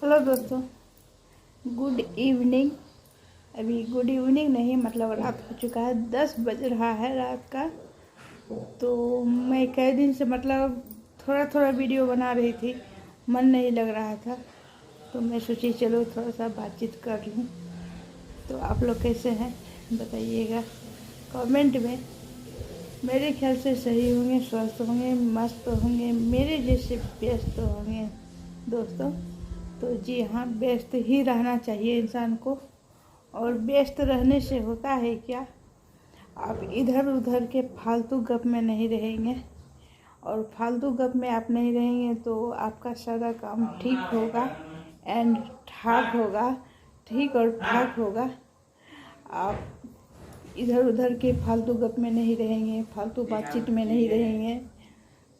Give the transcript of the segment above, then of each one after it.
Hello दोस्तों, good evening. अभी good evening नहीं, मतलब रात हो चुका है, 10 बज रहा है रात का। तो मैं कई दिन से मतलब थोड़ा थोड़ा वीडियो बना रही थी, मन नहीं लग रहा था, तो मैं सोची चलो थोड़ा सा बातचीत कर लूँ। तो आप लोग कैसे हैं बताइएगा कमेंट में। मेरे ख्याल से सही होंगे, स्वस्थ होंगे, मस्त होंगे, मेरे जैसे व्यस्त होंगे दोस्तों। तो जी हाँ, व्यस्त ही रहना चाहिए इंसान को। और व्यस्त रहने से होता है क्या, आप इधर उधर के फालतू गप में नहीं रहेंगे। और फालतू गप में आप नहीं रहेंगे तो आपका सारा काम ठीक होगा एंड ठाक होगा, ठीक और ठाक होगा। आप इधर उधर के फालतू गप में नहीं रहेंगे, फालतू बातचीत में नहीं रहेंगे,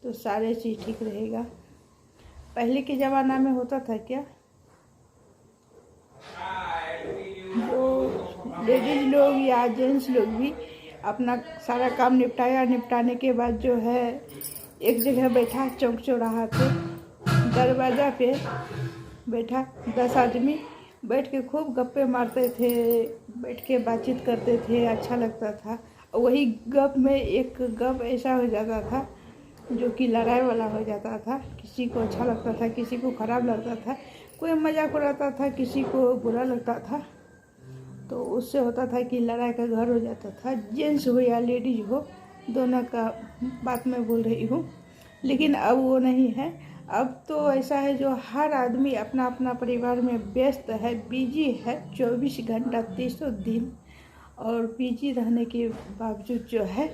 तो सारे चीज़ ठीक रहेगा। पहले के ज़माना में होता था क्या, जो लेडीज लोग या जेंट्स लोग भी अपना सारा काम निपटाने के बाद जो है एक जगह बैठा, चौक चौराहा पे दरवाज़ा पे बैठा 10 आदमी बैठ के खूब गप्पे मारते थे, बैठ के बातचीत करते थे, अच्छा लगता था। वही गप में एक गप ऐसा हो जाता था जो कि लड़ाई वाला हो जाता था, किसी को अच्छा लगता था, किसी को ख़राब लगता था, कोई मजाक उड़ाता था, किसी को बुरा लगता था। तो उससे होता था कि लड़ाई का घर हो जाता था। जेंट्स हो या लेडीज हो, दोनों का बात मैं बोल रही हूँ। लेकिन अब वो नहीं है। अब तो ऐसा है जो हर आदमी अपना अपना परिवार में व्यस्त है, बिजी है, 24 घंटा 300 दिन। और बिजी रहने के बावजूद जो है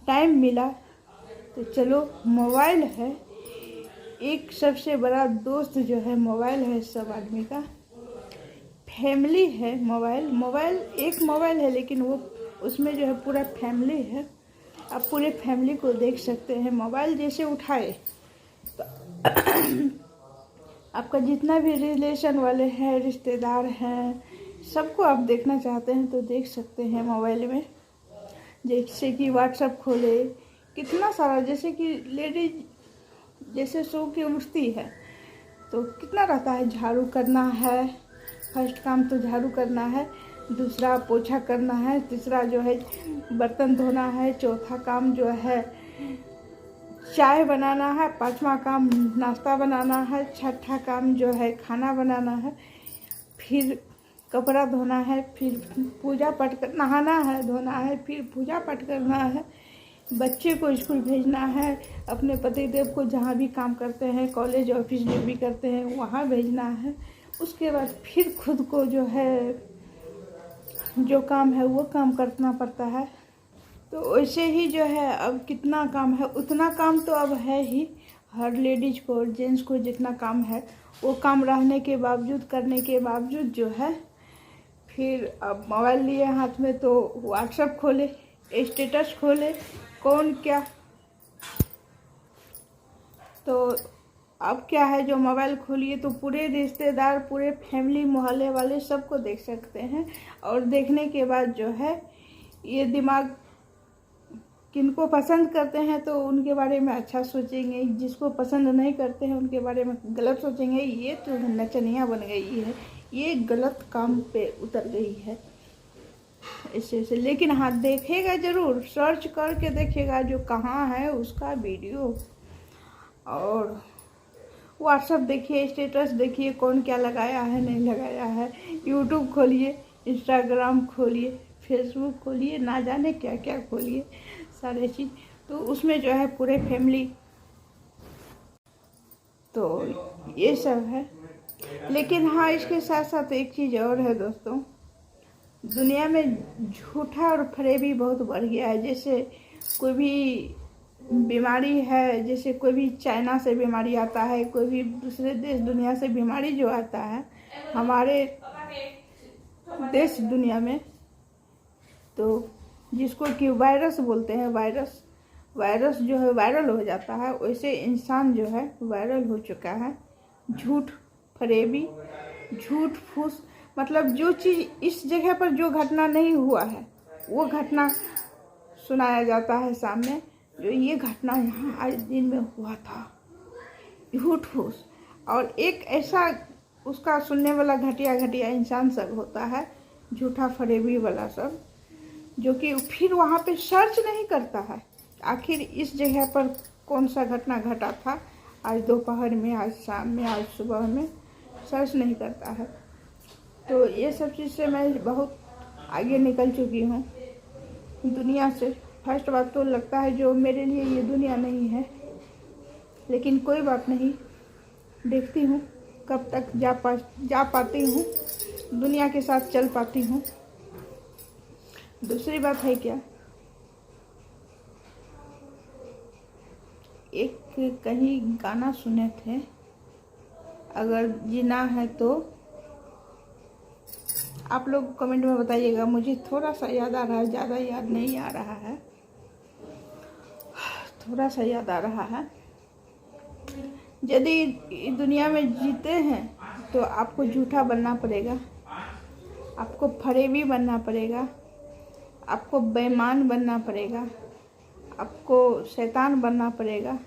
टाइम मिला तो चलो मोबाइल है। एक सबसे बड़ा दोस्त जो है मोबाइल है सब आदमी का। फैमिली है मोबाइल एक मोबाइल है, लेकिन वो उसमें जो है पूरा फैमिली है। आप पूरे फैमिली को देख सकते हैं। मोबाइल जैसे उठाए तो आपका जितना भी रिलेशन वाले हैं, रिश्तेदार हैं, सबको आप देखना चाहते हैं तो देख सकते हैं मोबाइल में। जैसे कि व्हाट्सएप खोले, कितना सारा, जैसे कि लेडीज जैसे सो के उठती है तो कितना रहता है, झाड़ू करना है, फर्स्ट काम तो झाड़ू करना है, दूसरा पोछा करना है, तीसरा जो है बर्तन धोना है, चौथा काम जो है चाय बनाना है, पांचवा काम नाश्ता बनाना है, छठा काम जो है खाना बनाना है, फिर कपड़ा धोना है, फिर पूजा पाठ कर, नहाना है, धोना है, फिर पूजा पाठ करना है, बच्चे को स्कूल भेजना है, अपने पतिदेव को जहाँ भी काम करते हैं, कॉलेज ऑफिस जो भी करते हैं वहाँ भेजना है। उसके बाद फिर खुद को जो है जो काम है वो काम करना पड़ता है। तो वैसे ही जो है अब कितना काम है, उतना काम तो अब है ही। हर लेडीज को और जेंट्स को जितना काम है वो काम रहने के बावजूद, करने के बावजूद जो है फिर अब मोबाइल लिए हाथ में तो व्हाट्सएप खोले, स्टेटस खोले, कौन क्या। तो अब क्या है, जो मोबाइल खोलिए तो पूरे रिश्तेदार, पूरे फैमिली, मोहल्ले वाले सबको देख सकते हैं। और देखने के बाद जो है ये दिमाग किनको पसंद करते हैं तो उनके बारे में अच्छा सोचेंगे, जिसको पसंद नहीं करते हैं उनके बारे में गलत सोचेंगे। ये तो नचनिया बन गई है, ये गलत काम पे उतर गई है ऐसे। लेकिन हाँ, देखेगा ज़रूर, सर्च करके देखेगा जो कहाँ है उसका वीडियो। और व्हाट्सएप देखिए, स्टेटस देखिए, कौन क्या लगाया है नहीं लगाया है। यूट्यूब खोलिए, इंस्टाग्राम खोलिए, फेसबुक खोलिए, ना जाने क्या क्या खोलिए, सारे चीज़। तो उसमें जो है पूरे फैमिली, तो ये सब है। लेकिन हाँ, इसके साथ साथ एक चीज़ और है दोस्तों, दुनिया में झूठा और फरेबी बहुत बढ़ गया है। जैसे कोई भी बीमारी है, जैसे कोई भी चाइना से बीमारी आता है, कोई भी दूसरे देश दुनिया से बीमारी जो आता है हमारे देश दुनिया में, तो जिसको कि वायरस बोलते हैं, वायरस जो है वायरल हो जाता है, वैसे इंसान जो है वायरल हो चुका है। झूठ फरेबी, झूठ फूस, मतलब जो चीज़ इस जगह पर जो घटना नहीं हुआ है वो घटना सुनाया जाता है सामने, जो ये घटना यहाँ आज दिन में हुआ था। झूठ फूस। और एक ऐसा उसका सुनने वाला घटिया घटिया इंसान सब होता है, झूठा फरेबी वाला सब, जो कि फिर वहाँ पे सर्च नहीं करता है आखिर इस जगह पर कौन सा घटना घटा था, आज दोपहर में, आज शाम में, आज सुबह में, सर्च नहीं करता है। तो ये सब चीज़ से मैं बहुत आगे निकल चुकी हूँ दुनिया से। फर्स्ट बात तो लगता है जो मेरे लिए ये दुनिया नहीं है, लेकिन कोई बात नहीं, देखती हूँ कब तक जा पाती हूँ, दुनिया के साथ चल पाती हूँ। दूसरी बात है क्या, एक कहीं गाना सुने थे, अगर जीना है तो आप लोग कमेंट में बताइएगा, मुझे थोड़ा सा याद आ रहा है, ज़्यादा याद नहीं आ रहा है, थोड़ा सा याद आ रहा है। यदि दुनिया में जीते हैं तो आपको झूठा बनना पड़ेगा, आपको फरेबी बनना पड़ेगा, आपको बेईमान बनना पड़ेगा, आपको शैतान बनना पड़ेगा,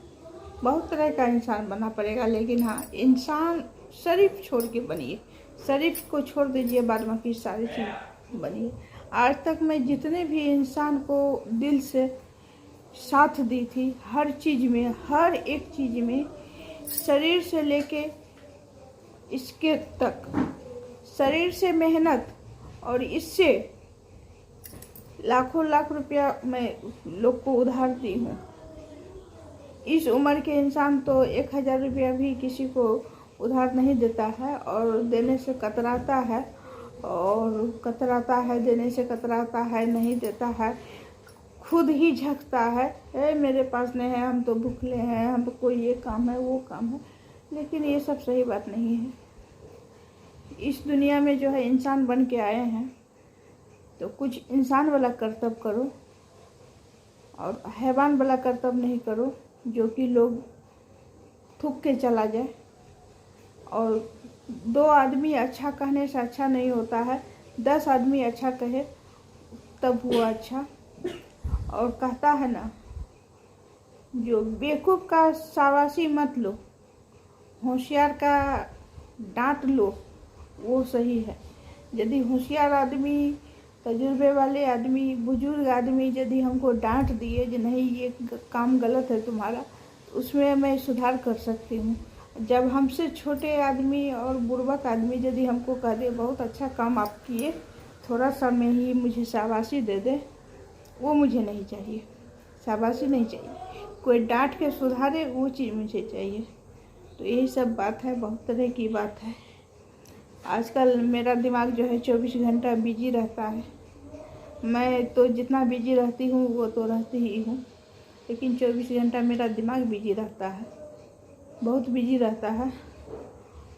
बहुत तरह का इंसान बनना पड़ेगा। लेकिन हाँ, इंसान शरीफ छोड़ के बनिए, शरीफ को छोड़ दीजिए, बाद बाकी सारी चीज़ बनिए। आज तक मैं जितने भी इंसान को दिल से साथ दी थी, हर चीज़ में, हर एक चीज़ में, शरीर से लेके इसके तक, शरीर से मेहनत और इससे लाखों लाख रुपया मैं लोग को उधार दी हूँ। इस उम्र के इंसान तो 1000 रुपया भी किसी को उधार नहीं देता है, और देने से कतराता है, और कतराता है, देने से कतराता है, नहीं देता है, खुद ही झकता है, मेरे पास नहीं है, हम तो भूखले हैं, हमको ये काम है, वो काम है। लेकिन ये सब सही बात नहीं है। इस दुनिया में जो है इंसान बन के आए हैं, तो कुछ इंसान वाला कर्तव्य करो, और हैवान वाला कर्तव्य नहीं करो जो कि लोग थूक के चला जाए। और 2 आदमी अच्छा कहने से अच्छा नहीं होता है, 10 आदमी अच्छा कहे तब हुआ अच्छा। और कहता है ना, जो बेवकूफ़ का शाबाशी मत लो, होशियार का डांट लो, वो सही है। यदि होशियार आदमी, तजुर्बे वाले आदमी, बुजुर्ग आदमी यदि हमको डांट दिए कि नहीं ये काम गलत है तुम्हारा, तो उसमें मैं सुधार कर सकती हूँ। जब हमसे छोटे आदमी और बुर्बक आदमी यदि हमको कह दे बहुत अच्छा काम आप किए, थोड़ा सा में ही मुझे शाबाशी दे दे, वो मुझे नहीं चाहिए, शाबाशी नहीं चाहिए, कोई डांट के सुधारे, वो चीज़ मुझे चाहिए। तो यही सब बात है, बहुत तरह की बात है। आजकल मेरा दिमाग जो है 24 घंटा बिजी रहता है। मैं तो जितना बिजी रहती हूँ वो तो रहती ही हूँ, लेकिन 24 घंटा मेरा दिमाग बिजी रहता है, बहुत बिजी रहता है,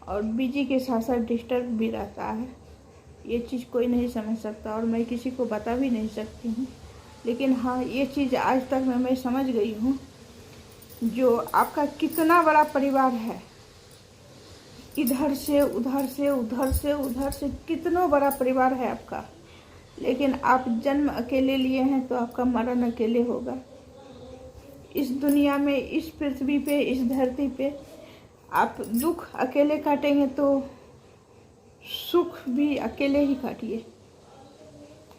और बिजी के साथ साथ डिस्टर्ब भी रहता है। ये चीज़ कोई नहीं समझ सकता, और मैं किसी को बता भी नहीं सकती हूँ। लेकिन हाँ, ये चीज़ आज तक मैं समझ गई हूँ, जो आपका कितना बड़ा परिवार है, इधर से उधर से, उधर से उधर से, कितना बड़ा परिवार है आपका, लेकिन आप जन्म अकेले लिए हैं तो आपका मरण अकेले होगा। इस दुनिया में, इस पृथ्वी पे, इस धरती पे आप दुख अकेले काटेंगे तो सुख भी अकेले ही काटिए,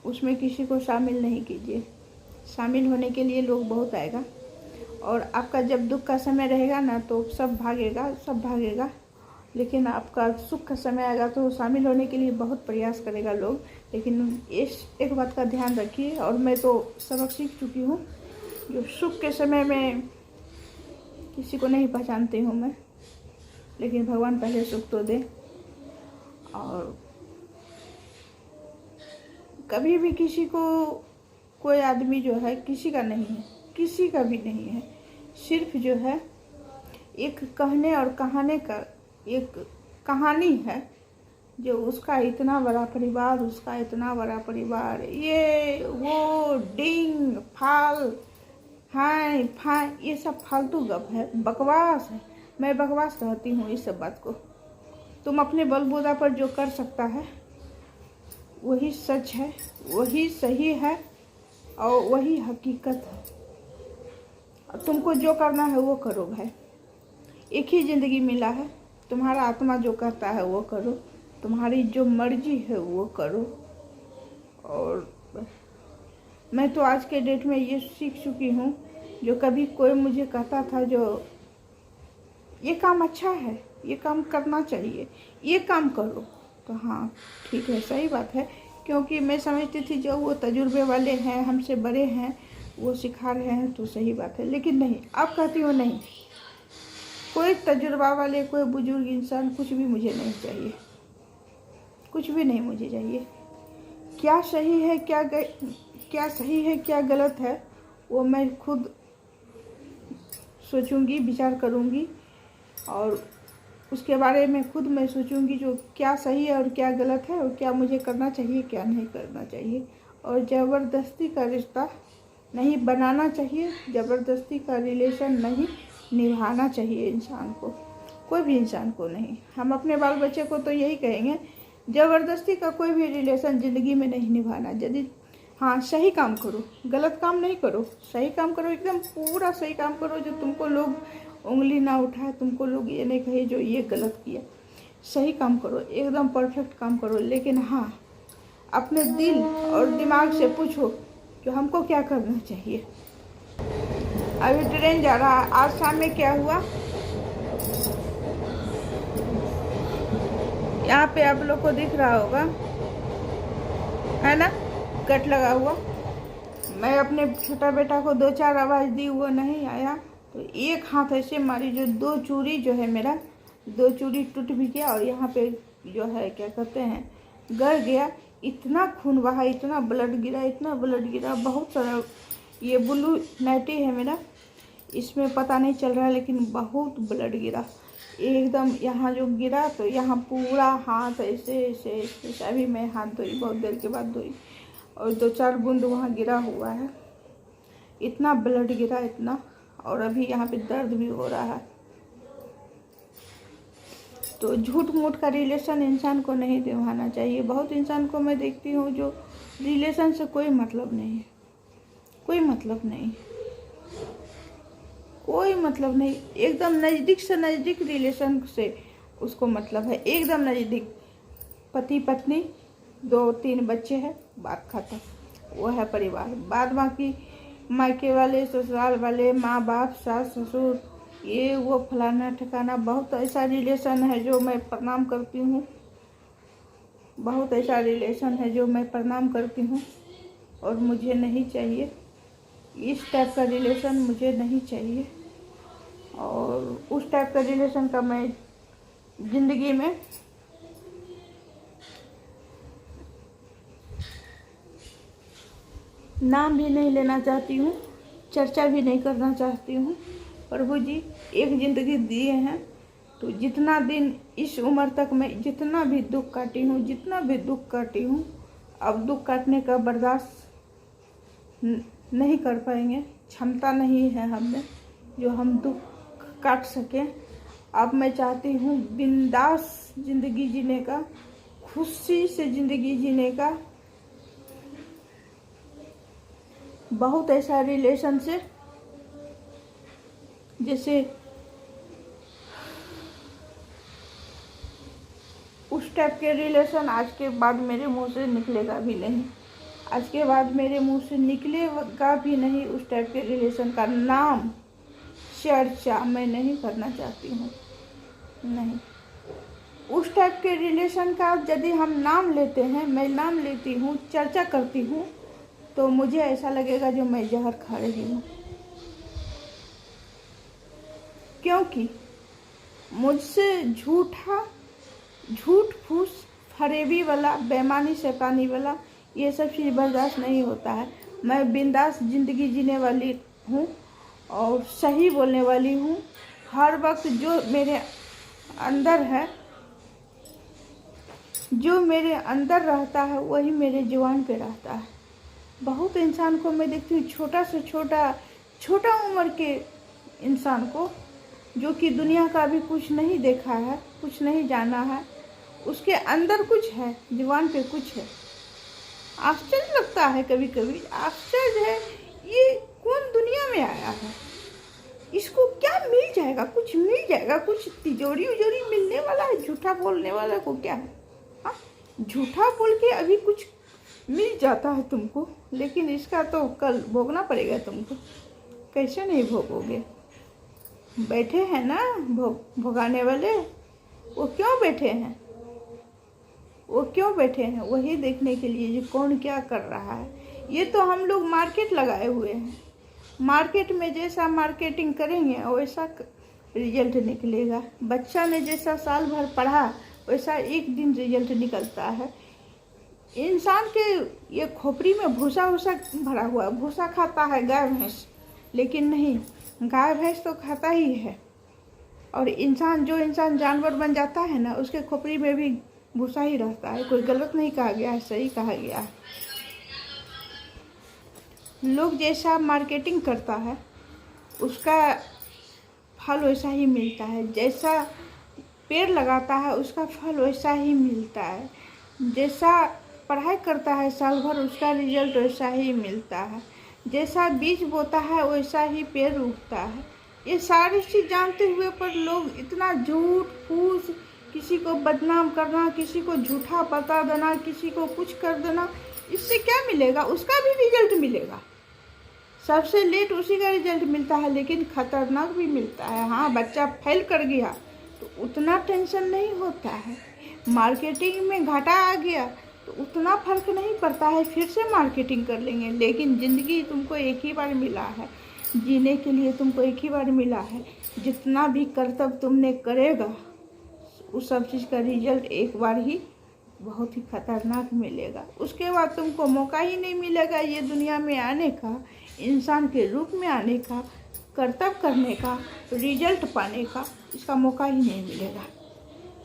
उसमें किसी को शामिल नहीं कीजिए। शामिल होने के लिए लोग बहुत आएगा, और आपका जब दुख का समय रहेगा ना तो सब भागेगा, सब भागेगा। लेकिन आपका सुख का समय आएगा तो शामिल होने के लिए बहुत प्रयास करेगा लोग। लेकिन इस एक बात का ध्यान रखिए, और मैं तो सबक सीख चुकी हूँ, जो सुख के समय में किसी को नहीं पहचानती हूँ मैं, लेकिन भगवान पहले सुख तो दे। और कभी भी किसी को, कोई आदमी जो है किसी का नहीं है, किसी का भी नहीं है, सिर्फ जो है एक कहने और कहाने का एक कहानी है, जो उसका इतना बड़ा परिवार, उसका इतना बड़ा परिवार, ये वो डिंग फाल हाय फाय, ये सब फालतू गप है, बकवास है। मैं बकवास कहती हूँ इस सब बात को। तुम अपने बलबूता पर जो कर सकता है वही सच है, वही सही है, और वही हकीकत है। और तुमको जो करना है वो करो भाई, एक ही ज़िंदगी मिला है, तुम्हारा आत्मा जो कहता है वो करो, तुम्हारी जो मर्जी है वो करो। और मैं तो आज के डेट में ये सीख चुकी हूँ, जो कभी कोई मुझे कहता था जो ये काम अच्छा है, ये काम करना चाहिए, ये काम करो, तो हाँ ठीक है, सही बात है, क्योंकि मैं समझती थी जो वो तजुर्बे वाले हैं, हमसे बड़े हैं, वो सिखा रहे हैं तो सही बात है। लेकिन नहीं, अब कहती हूँ नहीं, कोई तजुर्बा वाले, कोई बुजुर्ग इंसान कुछ भी मुझे नहीं चाहिए, कुछ भी नहीं मुझे चाहिए। क्या सही है, क्या सही है, क्या गलत है, वो मैं खुद सोचूंगी, विचार करूंगी, और उसके बारे में खुद मैं सोचूंगी जो क्या सही है और क्या गलत है, और क्या मुझे करना चाहिए, क्या नहीं करना चाहिए। और ज़बरदस्ती का रिश्ता नहीं बनाना चाहिए, ज़बरदस्ती का रिलेशन नहीं निभाना चाहिए इंसान को, कोई भी इंसान को नहीं। हम अपने बाल बच्चे को तो यही कहेंगे, ज़बरदस्ती का कोई भी रिलेशन ज़िंदगी में नहीं निभाना। यदि हाँ सही काम करो, गलत काम नहीं करो, सही काम करो, एकदम पूरा सही काम करो, जो तुमको लोग उंगली ना उठाए, तुमको लोग ये नहीं कहे जो ये गलत किया। सही काम करो, एकदम परफेक्ट काम करो, लेकिन हाँ अपने दिल और दिमाग से पूछो कि हमको क्या करना चाहिए। अभी ट्रेन जा रहा है, आज शाम में क्या हुआ, यहाँ पे आप लोग को दिख रहा होगा, है ना, कट लगा हुआ। मैं अपने छोटा बेटा को 2-4 आवाज़ दी, वो नहीं आया, तो एक हाथ ऐसे मारी, जो 2 चूड़ी जो है मेरा, 2 चूड़ी टूट भी गया, और यहाँ पे जो है क्या कहते हैं गड़ गया। इतना खून बहा, इतना ब्लड गिरा, इतना ब्लड गिरा, बहुत सारा। ये ब्लू नाइटी है मेरा, इसमें पता नहीं चल रहा है, लेकिन बहुत ब्लड गिरा एकदम। यहाँ जो गिरा तो यहाँ पूरा हाथ ऐसे ऐसे ऐसे, अभी मैं हाथ धोई, बहुत देर के बाद धोई, और 2-4 बूंद वहाँ गिरा हुआ है, इतना ब्लड गिरा, इतना। और अभी यहाँ पे दर्द भी हो रहा है। तो झूठ मूठ का रिलेशन इंसान को नहीं निभाना चाहिए। बहुत इंसान को मैं देखती हूँ जो रिलेशन से कोई मतलब नहीं है, कोई मतलब नहीं, कोई मतलब नहीं, एकदम नज़दीक से नज़दीक रिलेशन से उसको मतलब है, एकदम नज़दीक। पति पत्नी, 2-3 बच्चे हैं, बात खत्म, वो है परिवार। बाद बाकी मायके वाले, ससुराल वाले, माँ बाप, सास ससुर, ये वो फलाना ठिकाना, बहुत ऐसा रिलेशन है जो मैं प्रणाम करती हूँ, बहुत ऐसा रिलेशन है जो मैं प्रणाम करती हूँ, और मुझे नहीं चाहिए इस टाइप का रिलेशन, मुझे नहीं चाहिए। और उस टाइप का रिलेशन का मैं ज़िंदगी में नाम भी नहीं लेना चाहती हूँ, चर्चा भी नहीं करना चाहती हूँ। प्रभु जी एक ज़िंदगी दिए हैं, तो जितना दिन इस उम्र तक मैं जितना भी दुख काटी हूँ, जितना भी दुख काटी हूँ, अब दुख काटने का बर्दाश्त नहीं कर पाएंगे, क्षमता नहीं है हम में जो हम दुख काट सकें। अब मैं चाहती हूँ बिंदास ज़िंदगी जीने का, खुशी से ज़िंदगी जीने का। बहुत ऐसा रिलेशन से, जैसे उस टाइप के रिलेशन आज के बाद मेरे मुंह से निकलेगा भी नहीं, आज के बाद मेरे मुंह से निकलेगा भी नहीं। उस टाइप के रिलेशन का नाम चर्चा मैं नहीं करना चाहती हूँ, नहीं। उस टाइप के रिलेशन का यदि हम नाम लेते हैं, मैं नाम लेती हूँ, चर्चा करती हूँ, तो मुझे ऐसा लगेगा जो मैं जहर खा रही हूँ, क्योंकि मुझसे झूठ फूस, फरेबी वाला, बेईमानी शैतानी वाला, ये सब चीज़ बर्दाश्त नहीं होता है। मैं बिंदास ज़िंदगी जीने वाली हूँ और सही बोलने वाली हूँ। हर वक्त जो मेरे अंदर है, जो मेरे अंदर रहता है, वही मेरे जुबान पे रहता है। बहुत इंसान को मैं देखती हूँ, छोटा से छोटा उम्र के इंसान को, जो कि दुनिया का भी कुछ नहीं देखा है, कुछ नहीं जाना है, उसके अंदर कुछ है, जुबान पे कुछ है। आश्चर्य लगता है, कभी कभी आश्चर्य है, ये कौन दुनिया में आया है, इसको क्या मिल जाएगा, कुछ मिल जाएगा, कुछ तिजोरी उजोरी मिलने वाला है, झूठा बोलने वाला को क्या है? हाँ, झूठा बोल के अभी कुछ मिल जाता है तुमको, लेकिन इसका तो कल भोगना पड़ेगा तुमको। कैसे नहीं भोगोगे? बैठे हैं ना भोगाने वाले, वो क्यों बैठे हैं? वो क्यों बैठे हैं? वही देखने के लिए जो कौन क्या कर रहा है। ये तो हम लोग मार्केट लगाए हुए हैं, मार्केट में जैसा मार्केटिंग करेंगे वैसा रिजल्ट निकलेगा। बच्चा ने जैसा साल भर पढ़ा वैसा एक दिन रिजल्ट निकलता है। इंसान के ये खोपड़ी में भूसा भूसा भरा हुआ, भूसा खाता है गाय भैंस, लेकिन नहीं, गाय भैंस तो खाता ही है। और जो इंसान जानवर बन जाता है ना, उसके खोपड़ी में भी भूसा ही रहता है। कोई गलत नहीं कहा गया है, सही कहा गया है। लोग जैसा मार्केटिंग करता है उसका फल वैसा ही मिलता है। जैसा पेड़ लगाता है उसका फल वैसा ही मिलता है। जैसा पढ़ाई करता है साल भर उसका रिजल्ट वैसा ही मिलता है। जैसा बीज बोता है वैसा ही पेड़ उगता है। ये सारी चीज़ जानते हुए पर लोग इतना झूठ फूस, किसी को बदनाम करना, किसी को झूठा बता देना, किसी को कुछ कर देना, इससे क्या मिलेगा? उसका भी रिजल्ट मिलेगा, सबसे लेट उसी का रिजल्ट मिलता है, लेकिन खतरनाक भी मिलता है। हाँ, बच्चा फेल कर गया तो उतना टेंशन नहीं होता है। मार्केटिंग में घाटा आ गया तो उतना फर्क नहीं पड़ता है, फिर से मार्केटिंग कर लेंगे। लेकिन ज़िंदगी तुमको एक ही बार मिला है, जीने के लिए तुमको एक ही बार मिला है। जितना भी कर्तव्य तुमने करेगा उस सब चीज़ का रिजल्ट एक बार ही बहुत ही खतरनाक मिलेगा। उसके बाद तुमको मौका ही नहीं मिलेगा ये दुनिया में आने का, इंसान के रूप में आने का, कर्तव्य करने का, रिजल्ट पाने का, इसका मौका ही नहीं मिलेगा।